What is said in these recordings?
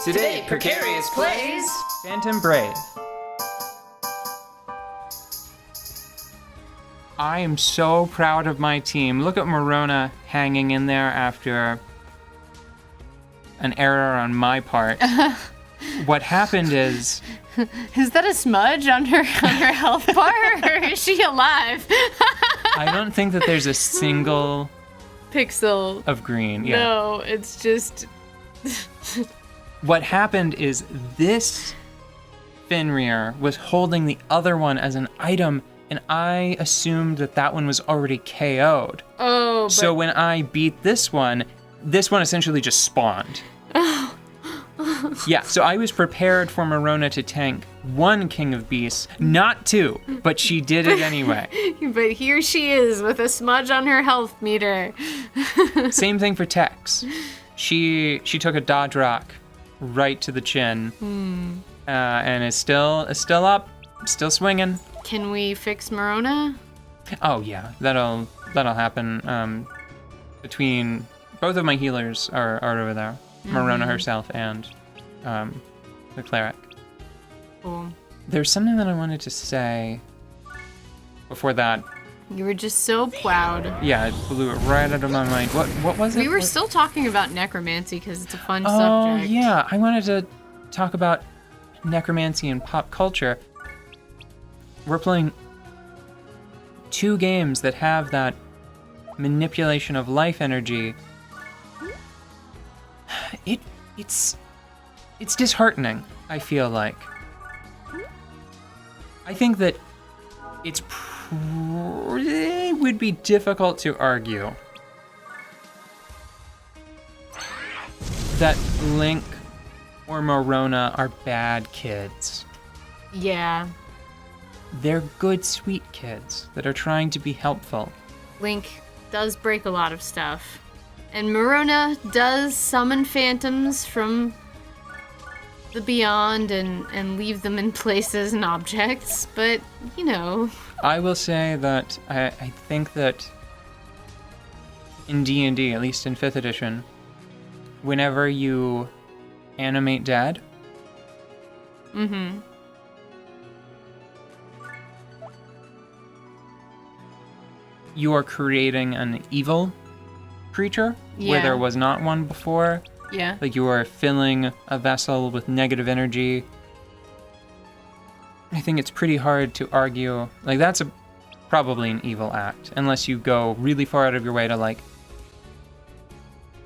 Today, Precarious plays Phantom Brave. I am so proud of my team. Look at Morona hanging in there after an error on my part. What happened is... Is that a smudge on her health bar, or is she alive? I don't think that there's a single... Pixel. Of green, yeah. No, it's just... What happened is this Fenrir was holding the other one as an item, and I assumed that that one was already KO'd. Oh, but... So when I beat this one essentially just spawned. Yeah, so I was prepared for Morona to tank one King of Beasts, not two, but she did it anyway. But here she is with a smudge on her health meter. Same thing for Tex. She took a dodge rock right to the chin, and is still up, still swinging. Can we fix Morona? Oh yeah, that'll happen. Between both of my healers are over there, Morona herself and the cleric. Cool. There's something that I wanted to say before that. You were just so proud. Yeah, it blew it right out of my mind. What was it? We were still talking about necromancy because it's a fun Oh, subject. yeah. I wanted to talk about necromancy and pop culture. We're playing two games that have that manipulation of life energy. It's disheartening, I feel like. I think that it would be difficult to argue that Link or Morona are bad kids. Yeah. They're good, sweet kids that are trying to be helpful. Link does break a lot of stuff. And Morona does summon phantoms from the beyond and leave them in places and objects, but, you know. I will say that I think that in D&D, at least in 5th edition, whenever you animate dead, you are creating an evil creature where there was not one before. Yeah. Like you are filling a vessel with negative energy. I think it's pretty hard to argue. Like that's probably an evil act, unless you go really far out of your way to like,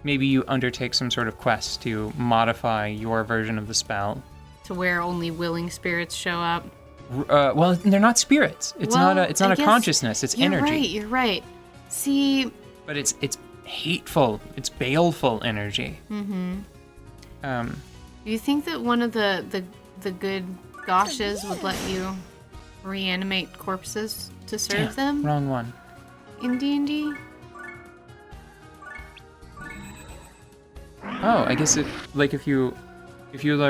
maybe you undertake some sort of quest to modify your version of the spell. To where only willing spirits show up. Well, they're not spirits. It's not a consciousness. It's energy. You're right. See. But it's hateful. It's baleful energy. Do you think that one of the good goshes would let you reanimate corpses to serve them? Wrong one. In D&D? Oh, I guess if you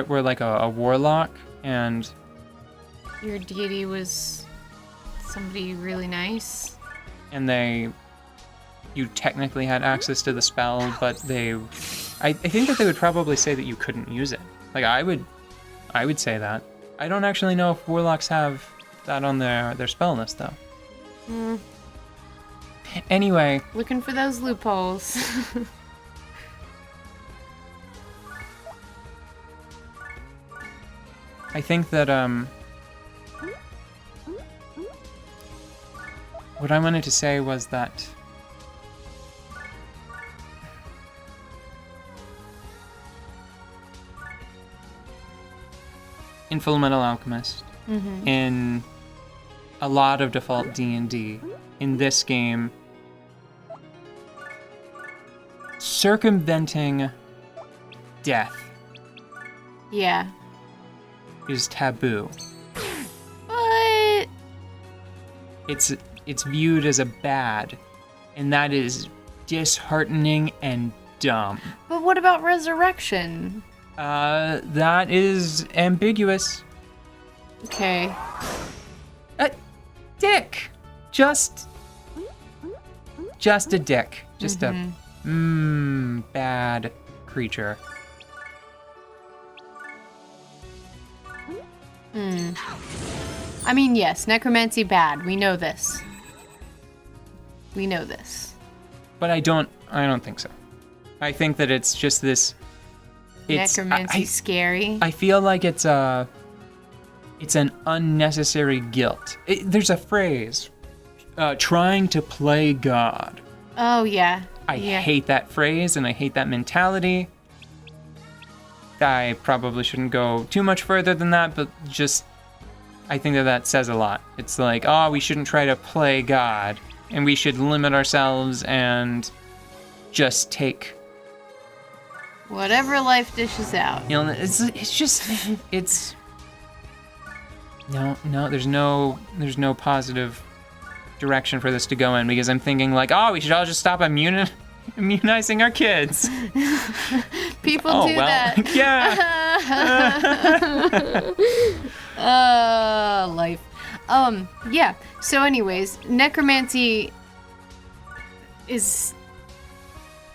were like a warlock and your deity was somebody really nice, and you technically had access to the spell, but I think that they would probably say that you couldn't use it. Like I would say that. I don't actually know if warlocks have that on their spell list though. Anyway. Looking for those loopholes. I think that what I wanted to say was that in Fullmetal Alchemist, in a lot of default D&D, in this game, circumventing death is taboo. What? It's viewed as a bad, and that is disheartening and dumb. But what about resurrection? That is ambiguous. Okay. Dick. Just a dick. Just a bad creature. I mean, yes, necromancy bad. We know this. But I don't think so. I think that it's just this. Necromancy scary. I feel like it's an unnecessary guilt. There's a phrase, trying to play God. Oh yeah. I hate that phrase and I hate that mentality. I probably shouldn't go too much further than that, but just I think that says a lot. It's like, oh, we shouldn't try to play God, and we should limit ourselves and just take whatever life dishes out. You know, it's just no. There's no positive direction for this to go in, because I'm thinking like, oh, we should all just stop immunizing our kids. People do that. Yeah. Life. Yeah. So anyways, necromancy is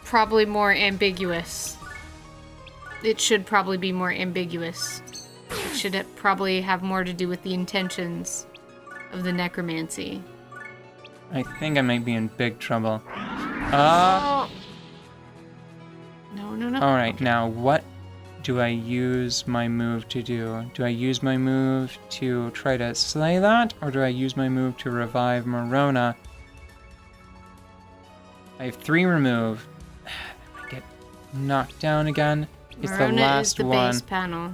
probably more ambiguous. It should probably be more ambiguous. It should probably have more to do with the intentions of the necromancy. I think I might be in big trouble. No. All right, now what do I use my move to do? Do I use my move to try to slay that, or do I use my move to revive Morona? I have 3 remove. I get knocked down again. It's Morona the last is the one. base panel.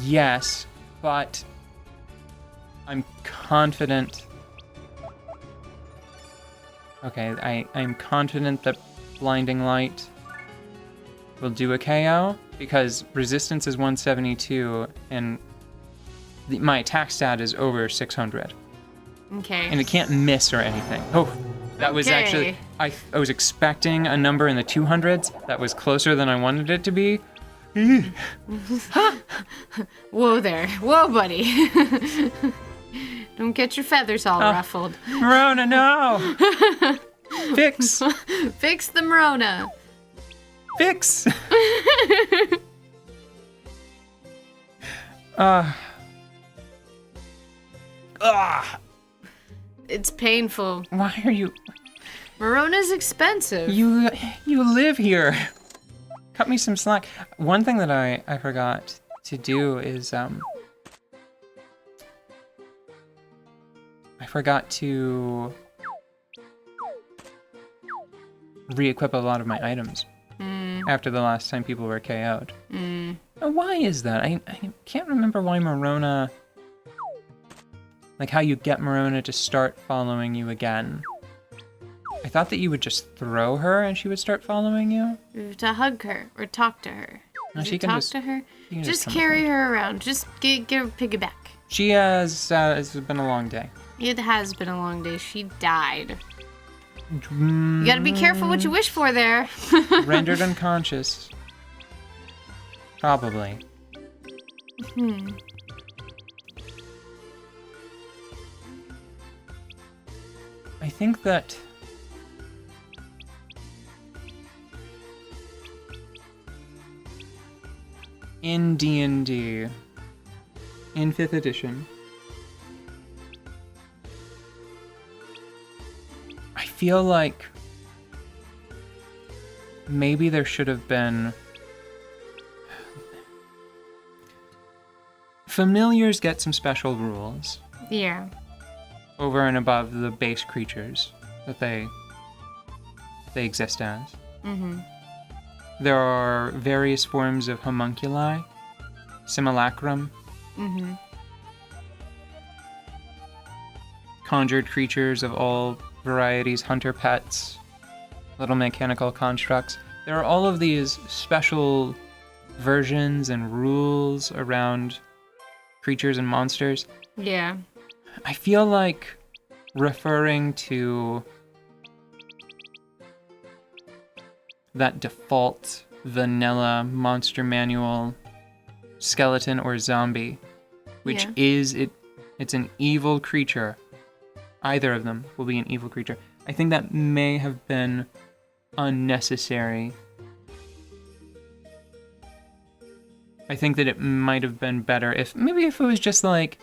Yes, but I'm confident. Okay, I'm confident that Blinding Light will do a KO, because resistance is 172 and my attack stat is over 600. Okay. And it can't miss or anything. Oh, that was actually, I was expecting a number in the 200s. That was closer than I wanted it to be. Whoa there. Whoa, buddy. Don't get your feathers all ruffled. Morona, no! Fix! Fix the Morona. Fix! It's painful. Why are you... Morona's expensive. You live here. Cut me some slack. One thing that I forgot to do is I forgot to re-equip a lot of my items after the last time people were KO'd. Now, why is that? I can't remember why Morona... Like how you get Morona to start following you again. I thought that you would just throw her and she would start following you. You have to hug her or talk to her. No, she can talk to her. Just carry her around. Just get her piggyback. She has. It's been a long day. It has been a long day. She died. You gotta be careful what you wish for there. Rendered unconscious. Probably. I think that... in D&D, in 5th edition, I feel like maybe there should have been... Familiars get some special rules. Yeah. Over and above the base creatures that they exist as. There are various forms of homunculi, simulacrum, conjured creatures of all varieties, hunter pets, little mechanical constructs. There are all of these special versions and rules around creatures and monsters. Yeah. I feel like referring to that default vanilla monster manual skeleton or zombie, which is it's an evil creature. Either of them will be an evil creature. I think that may have been unnecessary. I think that it might have been better if it was just like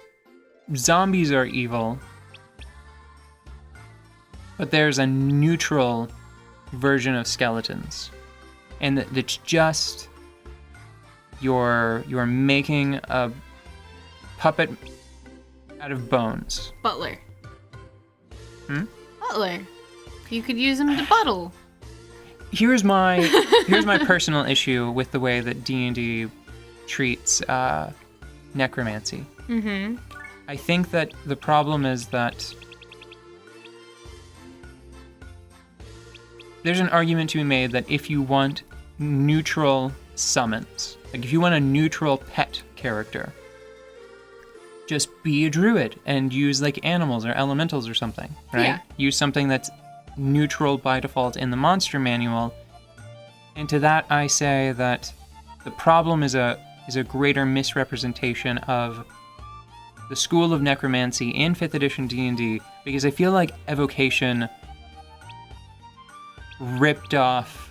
zombies are evil, but there's a neutral version of skeletons, and that's just you're making a puppet out of bones. Butler. Butler. You could use him to buttle. Here's my personal issue with the way that D&D treats necromancy. Mm-hmm. I think that the problem is that there's an argument to be made that if you want neutral summons, like if you want a neutral pet character, just be a druid and use like animals or elementals or something, right? Yeah. Use something that's neutral by default in the monster manual. And to that I say that the problem is a greater misrepresentation of the school of necromancy in 5th edition D&D, because I feel like evocation ripped off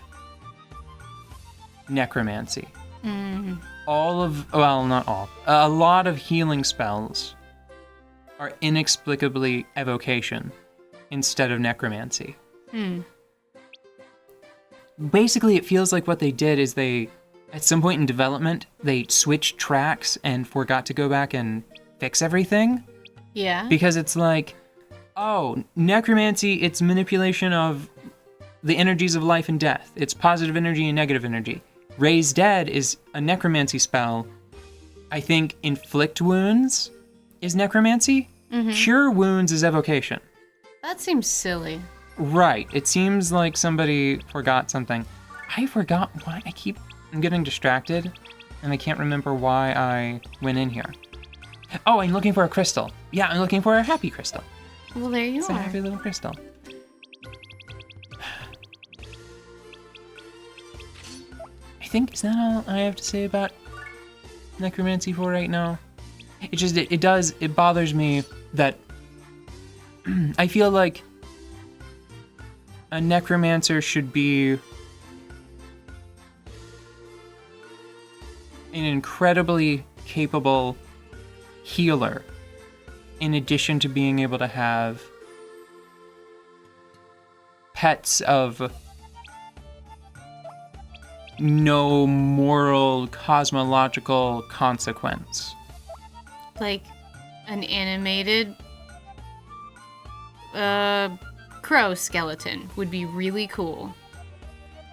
necromancy. Not all. A lot of healing spells are inexplicably evocation instead of necromancy. Basically, it feels like what they did is at some point in development, they switched tracks and forgot to go back and fix everything. Yeah. Because it's like, oh, necromancy, it's manipulation of the energies of life and death. It's positive energy and negative energy. Raise Dead is a necromancy spell. I think inflict wounds is necromancy. Mm-hmm. Cure wounds is evocation. That seems silly. Right. It seems like somebody forgot something. I forgot why. I'm getting distracted, and I can't remember why I went in here. Oh, I'm looking for a crystal. Yeah, I'm looking for a happy crystal. Well, there you It's are. a happy little crystal. I think, is that all I have to say about necromancy for right now? It bothers me that I feel like a necromancer should be an incredibly capable healer, in addition to being able to have pets of no moral, cosmological consequence. Like an animated crow skeleton would be really cool.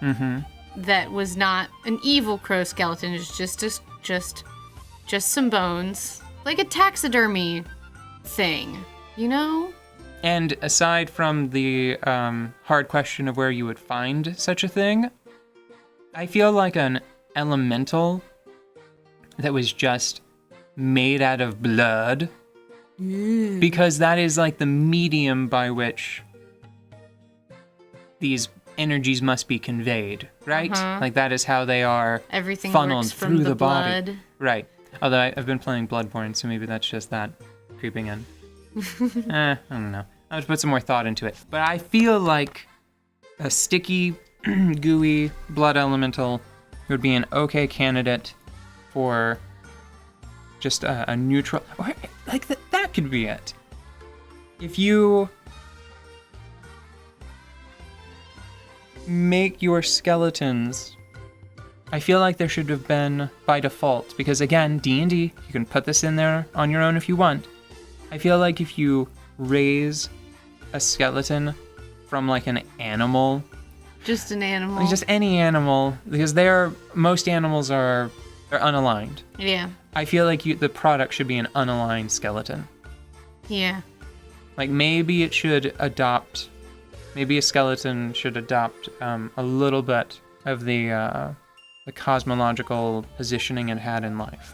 Mm-hmm. That was not an evil crow skeleton. It's just some bones, like a taxidermy thing, you know? And aside from the hard question of where you would find such a thing, I feel like an elemental that was just made out of blood, because that is like the medium by which these energies must be conveyed, right? Uh-huh. Like that is how they are Everything funneled works from through the body. blood. Right. Although I've been playing Bloodborne, so maybe that's just that creeping in. I don't know. I'll just put some more thought into it. But I feel like a sticky, gooey blood elemental would be an okay candidate for just a neutral, or like that could be it. If you make your skeletons, I feel like there should have been by default, because again, D&D, you can put this in there on your own if you want. I feel like if you raise a skeleton from like an animal, Just an animal. like just any animal, because most animals are unaligned. Yeah. I feel like the product should be an unaligned skeleton. Yeah. Like maybe a skeleton should adopt a little bit of the cosmological positioning it had in life.